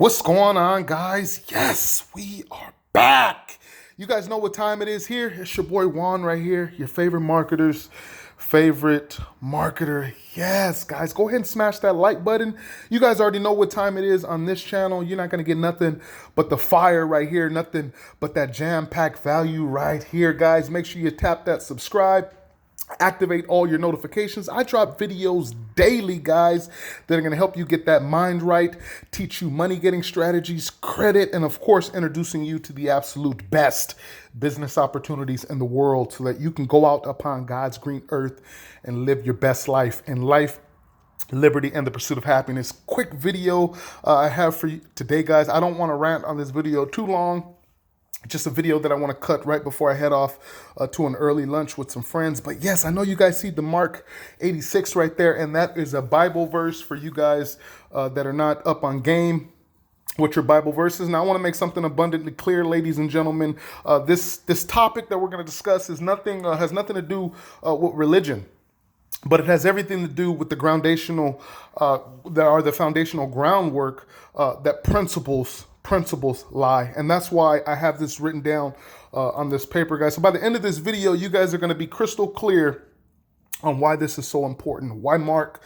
What's going on, guys? Yes, we are back. You guys know what time it is here. It's your boy Juan right here, your favorite marketer's favorite marketer. Yes, guys, go ahead and smash that like button. You guys already know what time it is on this channel. You're not going to get nothing but the fire right here, nothing but that jam-packed value right here, guys. Make sure you tap that subscribe. Activate all your notifications. I drop videos daily, guys, that are going to help you get that mind right, teach you money getting strategies, credit, and of course, introducing you to the absolute best business opportunities in the world so that you can go out upon God's green earth and live your best life in life, liberty, and the pursuit of happiness. Quick video I have for you today, guys. I don't want to rant on this video too long. Just a video that I want to cut right before I head off to an early lunch with some friends. But yes, I know you guys see the Mark 86 right there, and that is a Bible verse for you guys that are not up on game with your Bible verses. Now, I want to make something abundantly clear, ladies and gentlemen. This topic that we're going to discuss is has nothing to do with religion. But it has everything to do with the foundational groundwork that principles lie. And that's why I have this written down on this paper, guys. So by the end of this video, you guys are going to be crystal clear on why this is so important, why Mark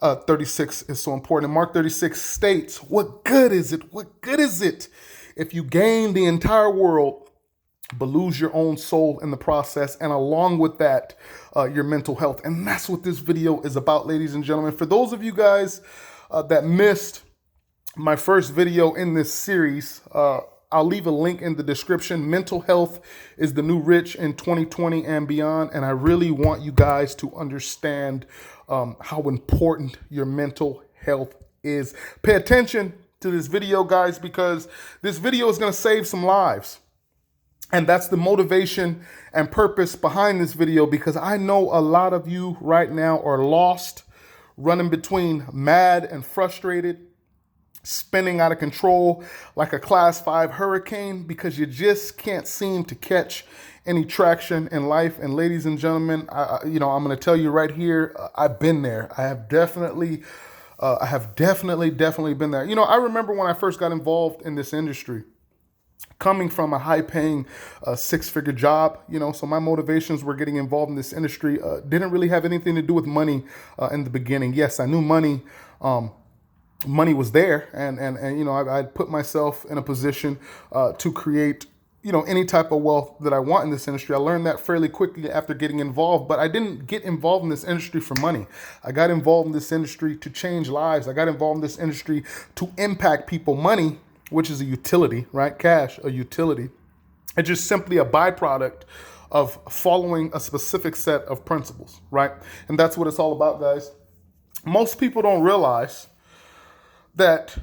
36 is so important. And Mark 36 states, what good is it? What good is it if you gain the entire world but lose your own soul in the process, and along with that, your mental health? And that's what this video is about, ladies and gentlemen. For those of you guys that missed my first video in this series, I'll leave a link in the description. Mental health is the new rich in 2020 and beyond. And I really want you guys to understand how important your mental health is. Pay attention to this video, guys, because this video is going to save some lives. And that's the motivation and purpose behind this video, because I know a lot of you right now are lost, running between mad and frustrated, spinning out of control like a class 5 hurricane because you just can't seem to catch any traction in life. And ladies and gentlemen, I'm going to tell you right here, I've been there. I have definitely been there. I remember when I first got involved in this industry, coming from a high-paying 6-figure job, so my motivations were getting involved in this industry didn't really have anything to do with money in the beginning. Yes, I knew money. Money was there, and I'd put myself in a position to create, any type of wealth that I want in this industry. I learned that fairly quickly after getting involved, but I didn't get involved in this industry for money. I got involved in this industry to change lives. I got involved in this industry to impact people. Money, which is a utility, right? Cash, a utility. It's just simply a byproduct of following a specific set of principles, right? And that's what it's all about, guys. Most people don't realize that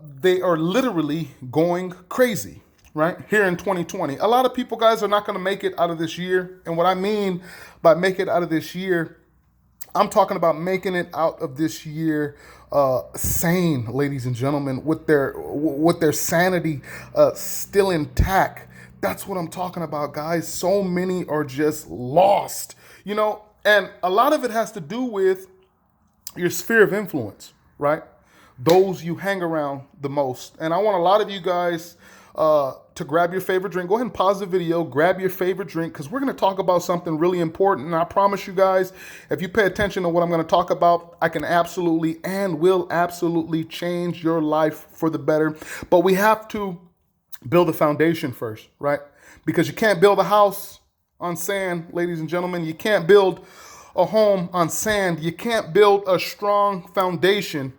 they are literally going crazy, right? Here in 2020. A lot of people, guys, are not going to make it out of this year. And what I mean by make it out of this year, I'm talking about making it out of this year sane, ladies and gentlemen, with their sanity still intact. That's what I'm talking about, guys. So many are just lost, and a lot of it has to do with your sphere of influence, right? Those you hang around the most. And I want a lot of you guys to grab your favorite drink. Go ahead and pause the video, grab your favorite drink, because we're going to talk about something really important. And I promise you guys, if you pay attention to what I'm going to talk about, I can absolutely and will absolutely change your life for the better. But we have to build a foundation first, right? Because you can't build a house on sand, ladies and gentlemen. You can't build a home on sand. You can't build a strong foundation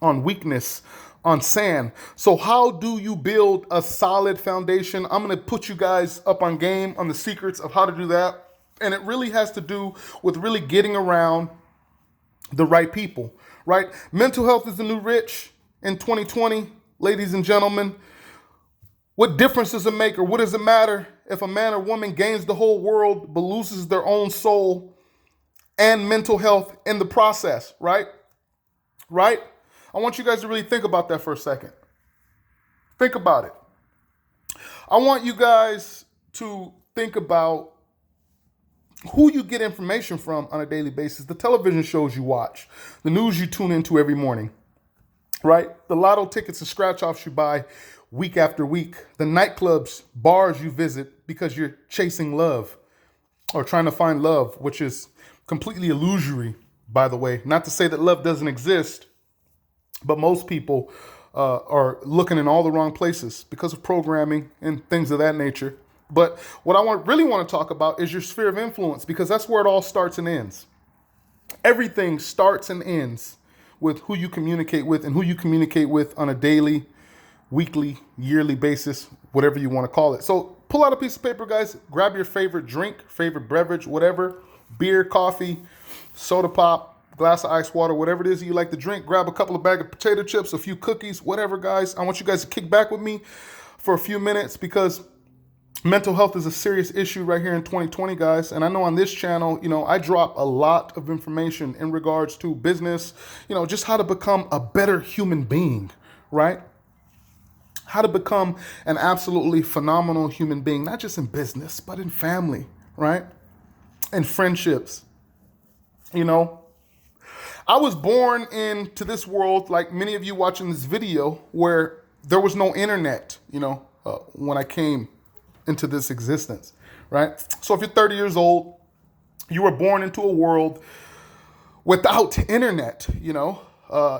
on weakness, on sand. So how do you build a solid foundation? I'm going to put you guys up on game on the secrets of how to do that. And it really has to do with really getting around the right people, right? Mental health is the new rich in 2020, ladies and gentlemen. What difference does it make, or what does it matter if a man or woman gains the whole world but loses their own soul and mental health in the process, right? Right? I want you guys to really think about that for a second. Think about it. I want you guys to think about who you get information from on a daily basis, the television shows you watch, the news you tune into every morning. right? The lotto tickets and scratch offs you buy week after week, the nightclubs, bars you visit because you're chasing love or trying to find love, which is completely illusory, by the way. Not to say that love doesn't exist, but most people are looking in all the wrong places because of programming and things of that nature. But what I really want to talk about is your sphere of influence, because that's where it all starts and ends. Everything starts and ends with who you communicate with and who you communicate with on a daily, weekly, yearly basis, whatever you want to call it. So pull out a piece of paper, guys. Grab your favorite drink, favorite beverage, whatever, beer, coffee, soda pop, glass of ice water, whatever it is you like to drink. Grab a couple of bag of potato chips, a few cookies, whatever, guys. I want you guys to kick back with me for a few minutes, because mental health is a serious issue right here in 2020, guys. And I know on this channel, I drop a lot of information in regards to business, just how to become a better human being, right? How to become an absolutely phenomenal human being, not just in business, but in family, right? And friendships. I was born into this world, like many of you watching this video, where there was no internet, when I came into this existence, right? So if you're 30 years old, you were born into a world without internet,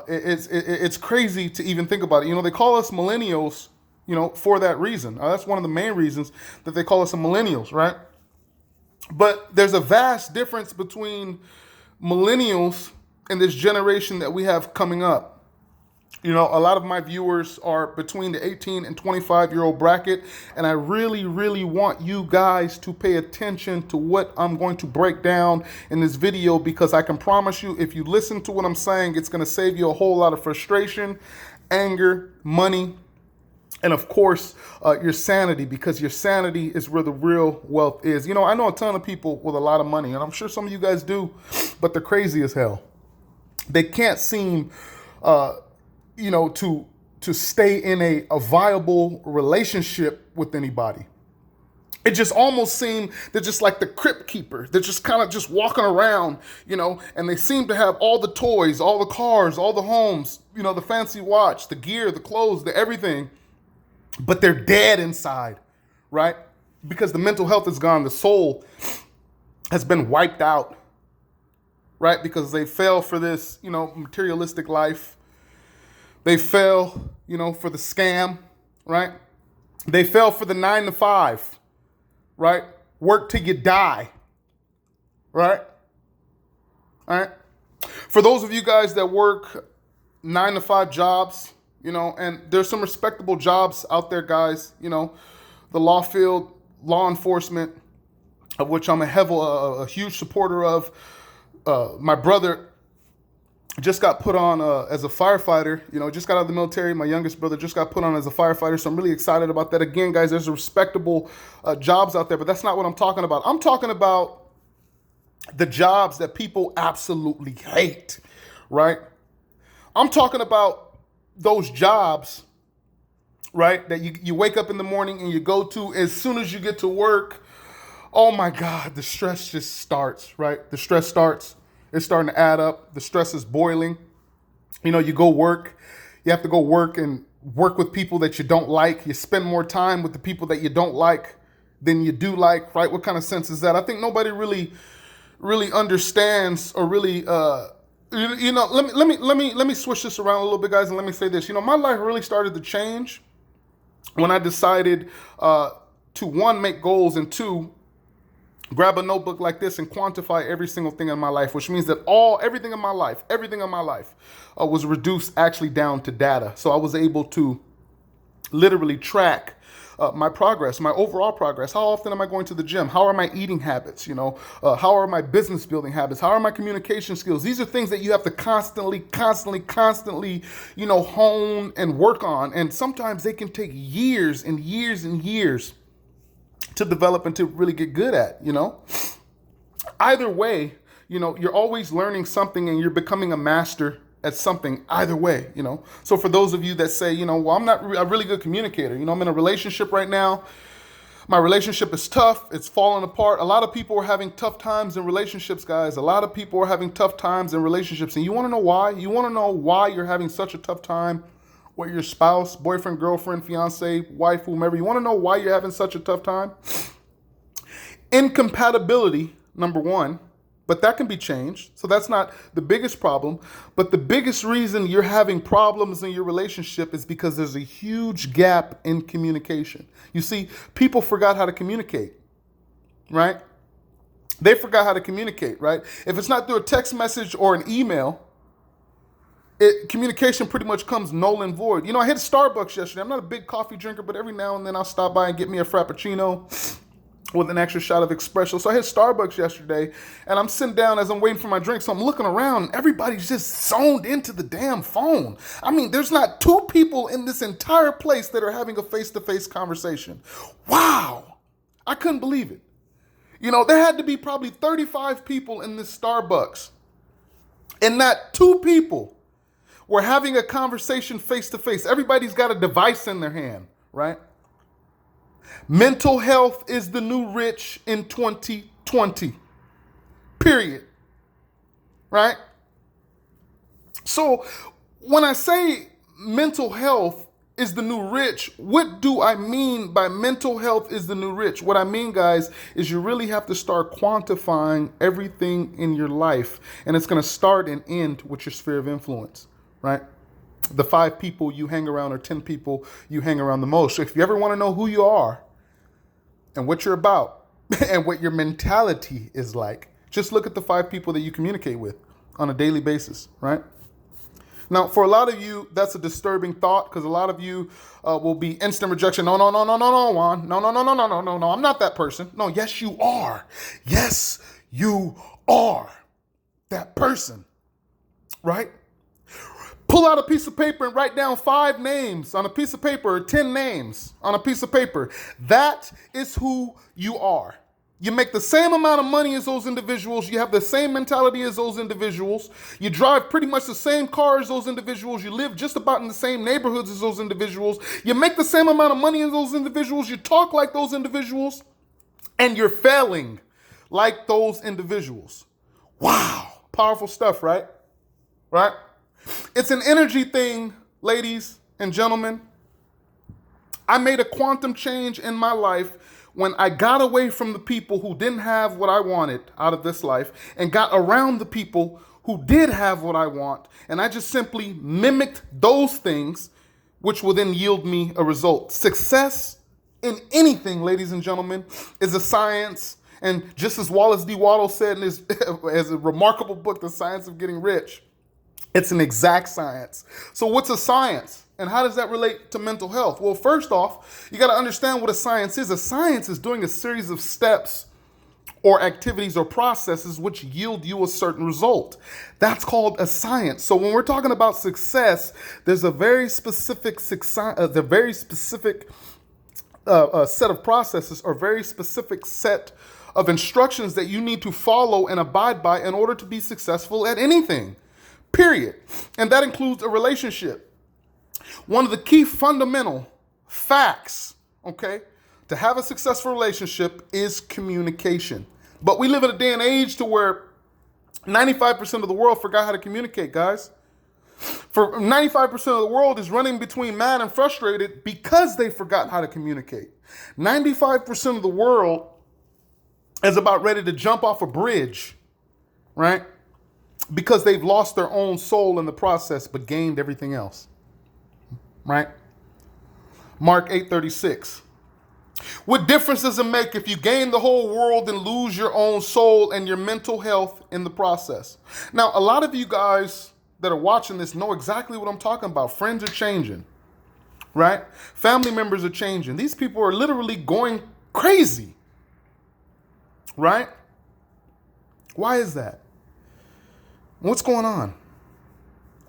it's crazy to even think about it. They call us millennials, for that reason. That's one of the main reasons that they call us millennials, right? But there's a vast difference between millennials and this generation that we have coming up. A lot of my viewers are between the 18 and 25-year-old bracket, and I really, really want you guys to pay attention to what I'm going to break down in this video, because I can promise you, if you listen to what I'm saying, it's going to save you a whole lot of frustration, anger, money, and of course, your sanity, because your sanity is where the real wealth is. I know a ton of people with a lot of money, and I'm sure some of you guys do, but they're crazy as hell. They can't seem to stay in a viable relationship with anybody. It just almost seems they're just like the crypt keeper. They're just kind of just walking around, and they seem to have all the toys, all the cars, all the homes, the fancy watch, the gear, the clothes, the everything, but they're dead inside, right? Because the mental health is gone. The soul has been wiped out, right? Because they fell for this, materialistic life. They fell, for the scam, right? They fell for the 9 to 5, right? Work till you die, right? All right. For those of you guys that work 9 to 5 jobs, and there's some respectable jobs out there, guys, the law field, law enforcement, of which I'm a huge supporter of. My brother just got put on as a firefighter, just got out of the military. My youngest brother just got put on as a firefighter. So I'm really excited about that. Again, guys, there's respectable jobs out there, but that's not what I'm talking about. I'm talking about the jobs that people absolutely hate, right? I'm talking about those jobs, right, that you wake up in the morning and you go to. As soon as you get to work, oh my God, the stress just starts, right? The stress starts. It's starting to add up. The stress is boiling. You go work. You have to go work and work with people that you don't like. You spend more time with the people that you don't like than you do like, right? What kind of sense is that? I think nobody really understands, or really, let me switch this around a little bit, guys, and let me say this. My life really started to change when I decided to, one, make goals, and two, grab a notebook like this and quantify every single thing in my life, which means that everything in my life was reduced actually down to data. So I was able to literally track my progress, my overall progress. How often am I going to the gym? How are my eating habits? How are my business building habits? How are my communication skills? These are things that you have to constantly, hone and work on. And sometimes they can take years and years and years to develop and to really get good at, Either way, you're always learning something and you're becoming a master at something either way, So for those of you that say, well, I'm not a really good communicator, I'm in a relationship right now. My relationship is tough. It's falling apart. A lot of people are having tough times in relationships, guys. A lot of people are having tough times in relationships. And you want to know why? You want to know why you're having such a tough time with your spouse, boyfriend, girlfriend, fiance, wife, whomever. You want to know why you're having such a tough time? Incompatibility, number one. But that can be changed. So that's not the biggest problem. But the biggest reason you're having problems in your relationship is because there's a huge gap in communication. You see, people forgot how to communicate, right? They forgot how to communicate, right? If it's not through a text message or an email, communication pretty much comes null and void. You know, I hit Starbucks yesterday. I'm not a big coffee drinker, but every now and then I'll stop by and get me a Frappuccino with an extra shot of espresso. So I hit Starbucks yesterday, and I'm sitting down as I'm waiting for my drink. So I'm looking around, and everybody's just zoned into the damn phone. I mean, there's not two people in this entire place that are having a face-to-face conversation. Wow. I couldn't believe it. You know, there had to be probably 35 people in this Starbucks, and not two people were having a conversation face-to-face. Everybody's got a device in their hand, right? Mental health is the new rich in 2020. Period. Right? So when I say mental health is the new rich, what do I mean by mental health is the new rich? What I mean, guys, is you really have to start quantifying everything in your life. And it's going to start and end with your sphere of influence, right? The 5 people you hang around or 10 people you hang around the most. So if you ever want to know who you are and what you're about and what your mentality is like, just look at the 5 people that you communicate with on a daily basis, right? Now, for a lot of you, that's a disturbing thought because a lot of you will be instant rejection. No, Juan. No, I'm not that person. No, yes, you are. Yes, you are that person, right? Pull out a piece of paper and write down 5 names on a piece of paper or 10 names on a piece of paper. That is who you are. You make the same amount of money as those individuals. You have the same mentality as those individuals. You drive pretty much the same car as those individuals. You live just about in the same neighborhoods as those individuals. You make the same amount of money as those individuals. You talk like those individuals. And you're failing like those individuals. Wow. Powerful stuff, right? Right? It's an energy thing, ladies and gentlemen. I made a quantum change in my life when I got away from the people who didn't have what I wanted out of this life and got around the people who did have what I want. And I just simply mimicked those things, which will then yield me a result. Success in anything, ladies and gentlemen, is a science. And just as Wallace D. Waddle said in his as a remarkable book, The Science of Getting Rich, it's an exact science. So what's a science? And how does that relate to mental health? Well, first off, you got to understand what a science is. A science is doing a series of steps or activities or processes which yield you a certain result. That's called a science. So when we're talking about success, there's a very specific set of processes or very specific set of instructions that you need to follow and abide by in order to be successful at anything. Period. And that includes a relationship. One of the key fundamental facts, okay, to have a successful relationship is communication. But we live in a day and age to where 95% of the world forgot how to communicate, guys. For 95% of the world is running between mad and frustrated because they forgot how to communicate. 95% of the world is about ready to jump off a bridge, right? Because they've lost their own soul in the process, but gained everything else, right? Mark 8:36. What difference does it make if you gain the whole world and lose your own soul and your mental health in the process? Now, a lot of you guys that are watching this know exactly what I'm talking about. Friends are changing, right? Family members are changing. These people are literally going crazy, right? Why is that? What's going on?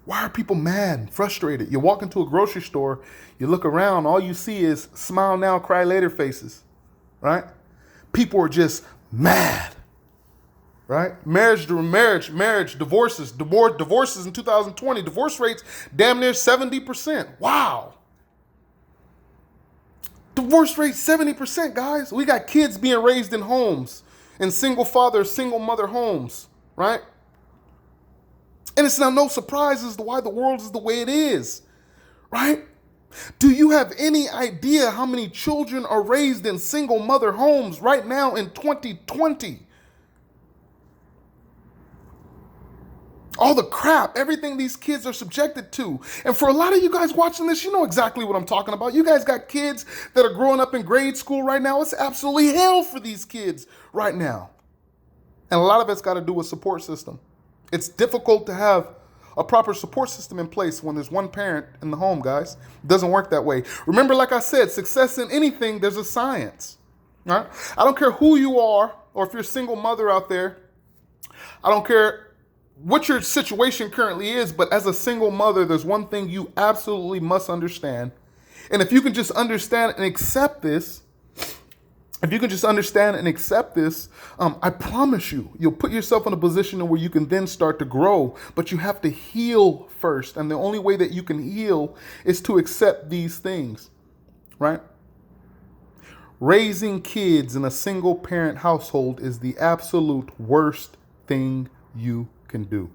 Why are people mad, frustrated? You walk into a grocery store, you look around, all you see is smile now, cry later faces, right? People are just mad, right? Marriage, divorces in 2020, divorce rates damn near 70%. Wow. Divorce rate 70%, guys. We got kids being raised in homes, in single father, single mother homes, right? And it's not no surprise as to why the world is the way it is, right? Do you have any idea how many children are raised in single mother homes right now in 2020? All the crap, everything these kids are subjected to. And for a lot of you guys watching this, you know exactly what I'm talking about. You guys got kids that are growing up in grade school right now. It's absolutely hell for these kids right now. And a lot of it's got to do with support system. It's difficult to have a proper support system in place when there's one parent in the home, guys. It doesn't work that way. Remember, like I said, success in anything, there's a science. Right? I don't care who you are, or if you're a single mother out there. I don't care what your situation currently is, but as a single mother, there's one thing you absolutely must understand. And if you can just understand and accept this, I promise you'll put yourself in a position where you can then start to grow, but you have to heal first. And the only way that you can heal is to accept these things, right? Raising kids in a single parent household is the absolute worst thing you can do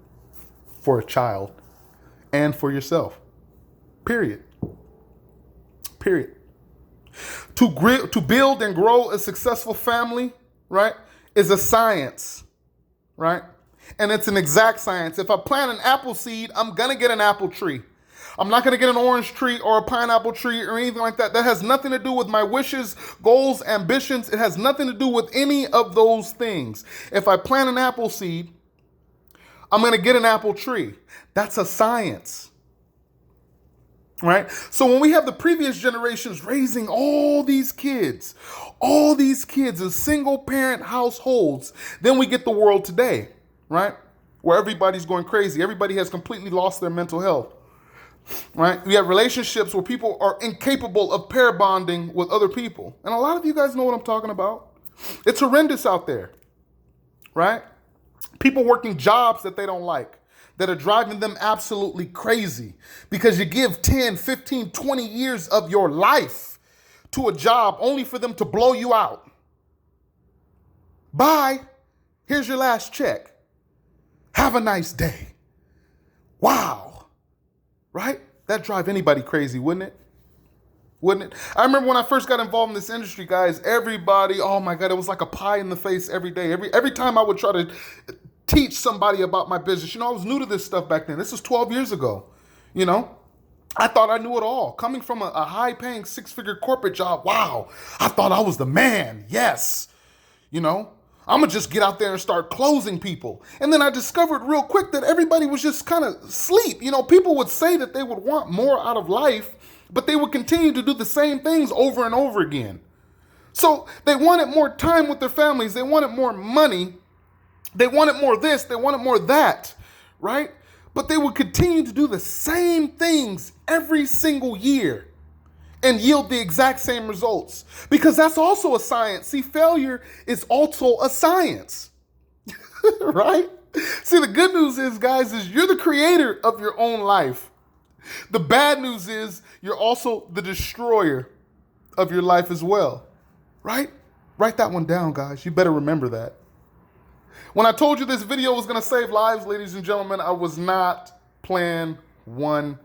for a child and for yourself. Period. To build and grow a successful family, right, is a science, right? And it's an exact science. If I plant an apple seed, I'm going to get an apple tree. I'm not going to get an orange tree or a pineapple tree or anything like that. That has nothing to do with my wishes, goals, ambitions. It has nothing to do with any of those things. If I plant an apple seed, I'm going to get an apple tree. That's a science. Right? So when we have the previous generations raising all these kids in single parent households, then we get the world today, right? Where everybody's going crazy. Everybody has completely lost their mental health, right? We have relationships where people are incapable of pair bonding with other people. And a lot of you guys know what I'm talking about. It's horrendous out there, right? People working jobs that they don't like, that are driving them absolutely crazy because you give 10, 15, 20 years of your life to a job only for them to blow you out. Bye. Here's your last check. Have a nice day. Wow. Right? That'd drive anybody crazy, wouldn't it? Wouldn't it? I remember when I first got involved in this industry, guys, everybody, oh my God, it was like a pie in the face every day. Every time I would try to teach somebody about my business. I was new to this stuff back then. This was 12 years ago. I thought I knew it all. Coming from a high-paying six-figure corporate job, wow, I thought I was the man. Yes. I'm going to just get out there and start closing people. And then I discovered real quick that everybody was just kind of asleep. People would say that they would want more out of life, but they would continue to do the same things over and over again. So they wanted more time with their families. They wanted more money. They wanted more this, they wanted more that, right? But they would continue to do the same things every single year and yield the exact same results because that's also a science. See, failure is also a science, right? See, the good news is, guys, is you're the creator of your own life. The bad news is you're also the destroyer of your life as well, right? Write that one down, guys. You better remember that. When I told you this video was going to save lives, ladies and gentlemen, I was not playing one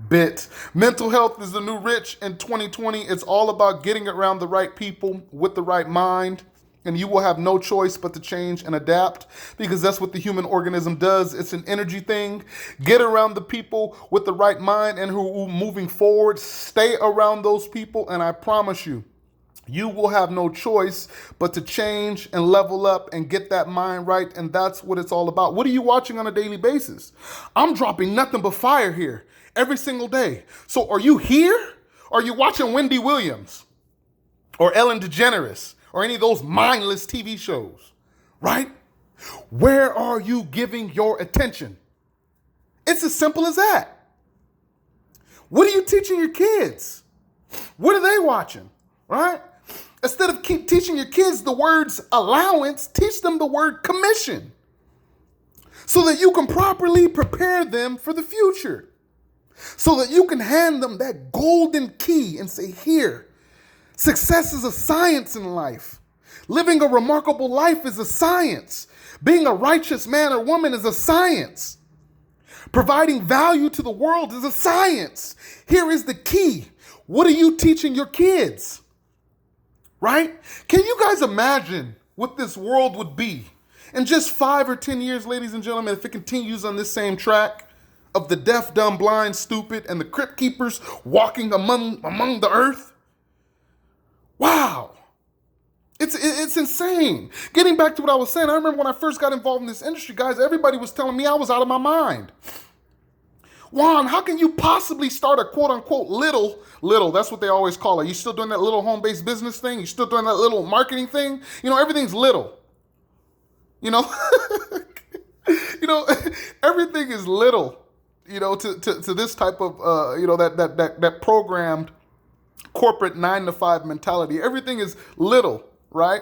bit. Mental health is the new rich in 2020. It's all about getting around the right people with the right mind, and you will have no choice but to change and adapt because that's what the human organism does. It's an energy thing. Get around the people with the right mind and who are moving forward. Stay around those people, and I promise you, you will have no choice but to change and level up and get that mind right. And that's what it's all about. What are you watching on a daily basis? I'm dropping nothing but fire here every single day. So are you here? Or are you watching Wendy Williams or Ellen DeGeneres or any of those mindless TV shows, right? Where are you giving your attention? It's as simple as that. What are you teaching your kids? What are they watching, right? Instead of keep teaching your kids the words allowance, teach them the word commission so that you can properly prepare them for the future, so that you can hand them that golden key and say, here, Success is a science in life. Living a remarkable life is a science. Being a righteous man or woman is a science. Providing value to the world is a science. Here is the key. What are you teaching your kids? Right? Can you guys imagine what this world would be in just 5 or 10 years, ladies and gentlemen, if it continues on this same track of the deaf, dumb, blind, stupid, and the crypt keepers walking among the earth? Wow. It's insane. Getting back to what I was saying, I remember when I first got involved in this industry, guys, everybody was telling me I was out of my mind. Juan, how can you possibly start a quote-unquote little, that's what they always call it. You still doing that little home-based business thing? You still doing that little marketing thing? You know, everything's little. You know? You know, everything is little, you know, to this type of, you know, that programmed corporate 9-to-5 mentality. Everything is little, right?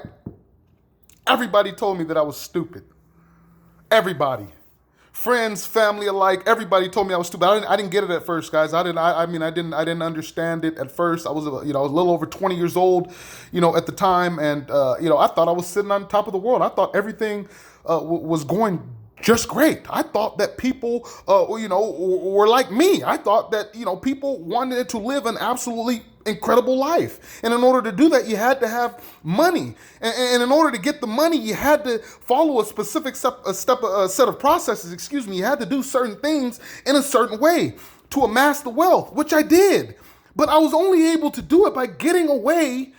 Everybody told me that I was stupid. Everybody. Friends, family alike, everybody told me I was stupid. I didn't get it at first, guys. I didn't understand it at first. I was a little over 20 years old, you know, at the time, and I thought I was sitting on top of the world. I thought everything was going just great. I thought that people, were like me. I thought that, people wanted to live an absolutely incredible life. And in order to do that, you had to have money. And in order to get the money, you had to follow a specific set of processes, You had to do certain things in a certain way to amass the wealth, which I did. But I was only able to do it by getting away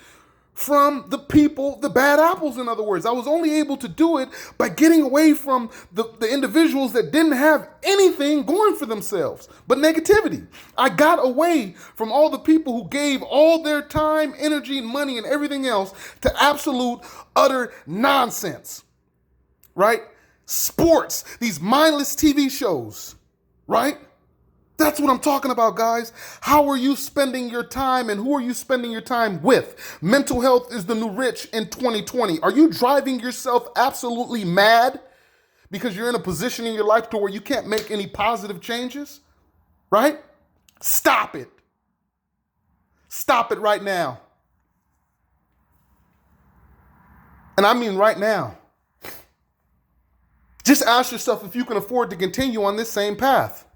from the people, the bad apples, in other words. I was only able to do it by getting away from the individuals that didn't have anything going for themselves but negativity. I got away from all the people who gave all their time, energy, and money and everything else to absolute, utter nonsense, right? Sports, these mindless TV shows, right? That's what I'm talking about, guys. How are you spending your time, and who are you spending your time with? Mental health is the new rich in 2020. Are you driving yourself absolutely mad because you're in a position in your life to where you can't make any positive changes? Right? Stop it. Stop it right now. And I mean right now. Just ask yourself if you can afford to continue on this same path.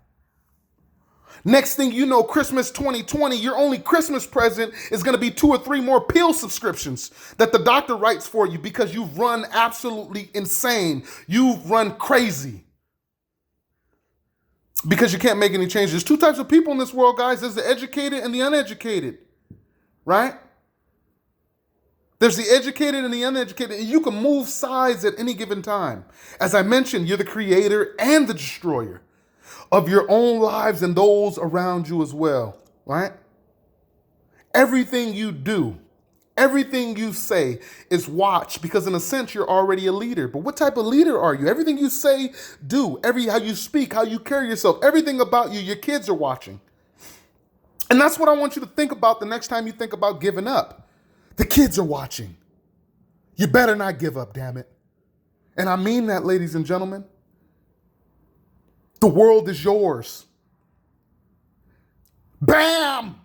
Next thing you know, Christmas 2020, your only Christmas present is going to be 2 or 3 more pill subscriptions that the doctor writes for you because you've run absolutely insane. You've run crazy because you can't make any changes. There's 2 types of people in this world, guys. There's the educated and the uneducated, right? There's the educated and the uneducated, and you can move sides at any given time. As I mentioned, you're the creator and the destroyer of your own lives and those around you as well, right? Everything you do, everything you say is watched because in a sense you're already a leader. But what type of leader are you? Everything you say, do, how you speak, how you carry yourself, everything about you, your kids are watching. And that's what I want you to think about the next time you think about giving up. The kids are watching. You better not give up, damn it. And I mean that, ladies and gentlemen. The world is yours. Bam!